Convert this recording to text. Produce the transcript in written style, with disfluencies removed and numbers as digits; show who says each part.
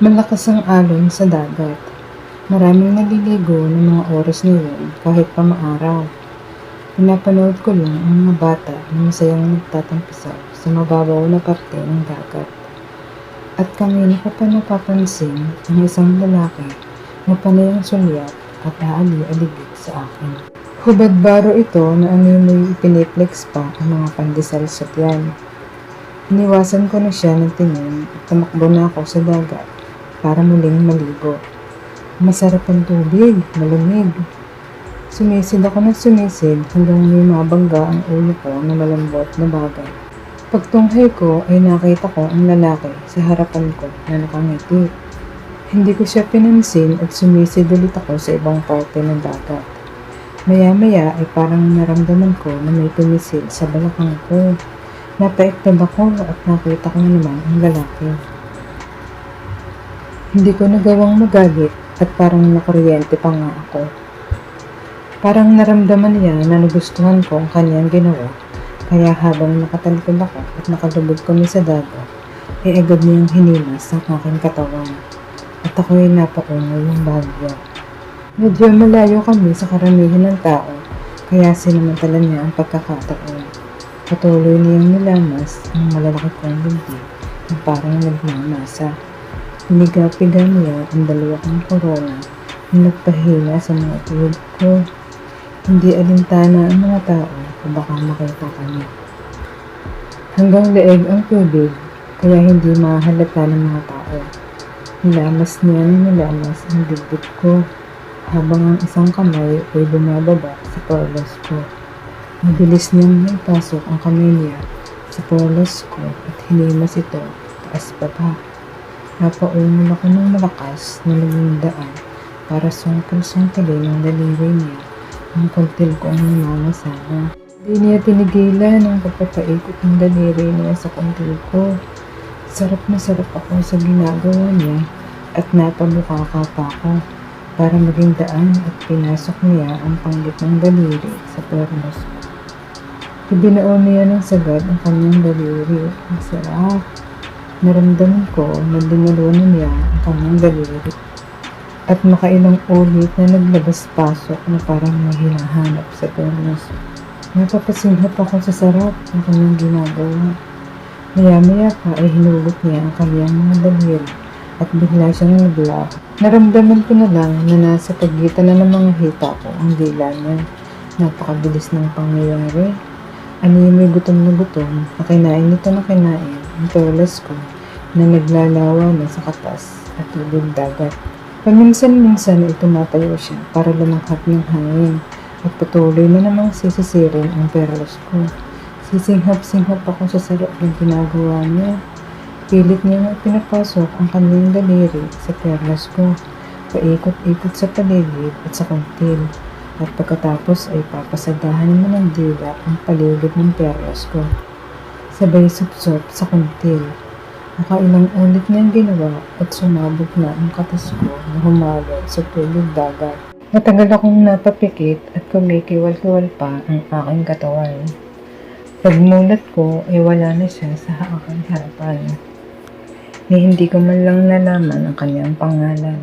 Speaker 1: Malakas ang alon sa dagat. Maraming naliligo ng mga oras na yun kahit pa maaraw. Pinapanood ko lang ang mga bata na masayang nagtatampisaw sa mababaw na parte ng dagat. At kanina ko pa napapansin ang isang lalaki na panay ang sulyap at aali-aligid sa akin. Hubad baro ito na animoy ipiniplex pa ang mga pandesal sa tiyan. Iniwasan ko na siya ng tingin at tumakbo na ako sa dagat para muling maligo. Masarap ang tubig, malamig. Sumisid ako ng sumisid hanggang may mabangga ang ulo ko na malambot na bagay. Pagtunghay ko ay nakita ko ang lalaki sa harapan ko na nakangiti. Hindi ko siya pinansin at sumisid ulit ako sa ibang parte ng dagat. Maya-maya ay parang naramdaman ko na may tumisid sa balakang ko. Napaiktab ako at nakita ko na naman ang lalaki. Hindi ko nagawang magalit at parang nakuryente pa nga ako. Parang naramdaman niya na nagustuhan ko ang kanyang ginawa, kaya habang nakatalikod ako at nakalubog kami sa dagat, ay agad niyang hinimas ang aking katawan at ako'y napaungal ng bagyo. Medyo malayo kami sa karamihan ng tao, kaya sinamantala niya ang pagkakataon. Patuloy niyang nilamas ang malalaki kong binti na parang nagmamasa. Piniga-piga niya ang dalawa kong korona na nagpahina sa mga tuhod ko. Hindi alintana ang mga tao o baka makita kami. Hanggang leeg ang tubig, kaya hindi mahalata ng mga tao. Nilamas niya na nilamas ang dibdib ko, habang ang isang kamay ay bumababa sa torlos ko. Mabilis niyang naipasok ang kamay niya sa torlos ko at hinimas ito taas baba. Napaungal ako ng malakas na lumindaan para sungkil-sungkilin ang daliri niya ang kuntil ko ang namamasama. Hindi niya tinigilan ang pagpapaikot ng daliri niya sa kuntil ko. Sarap na sarap ako sa ginagawa niya at napamukaka pa ako para maging daan at pinasok niya ang panggit ng daliri sa tornos ko. Ibinaon niya ng sagad ang kanyang daliri. Ang sarap. Naramdaman ko na dinalunan niya ang kanyang daliri at makailang ulit na naglabas-pasok na parang may hinahanap sa tornos. Napapasinghap ako sa sarap ng kanyang ginagawa. Maya-maya pa ay hinugot niya ang kanyang mga daliri at bigla siyang naglaho. Naramdaman ko na lang na nasa pagitan na ng mga hita ko ang dila niya. Napakabilis ng pangyayari. Animoy gutom na gutom, na kinain nito na kinain ang torlos ko na naglalawa na sa katas at tubig dagat. Paminsan-minsan ay tumatayo siya para lumanghap ng hangin at patuloy na namang sisisirin ang perlos ko. Sisinghap-singhap ako sa sarap ng ginagawa niya. Pilit niya na pinapasok ang kanyang daliri sa perlos ko, paikot-ikot sa paligid at sa kuntil. At pagkatapos ay papasagahan naman ng dila ang paligid ng perlos ko. Sabay supsop sa kuntil. Nakailang ulit niyang ginawa at sumabog na ang katas ko na humagal sa tubig dagat. Matagal akong napapikit at kumikiwal-kiwal pa ang aking katawan. Pagmulat ko ay wala na siya sa aking harapan. Ni hindi ko man lang nalaman ang kanyang pangalan.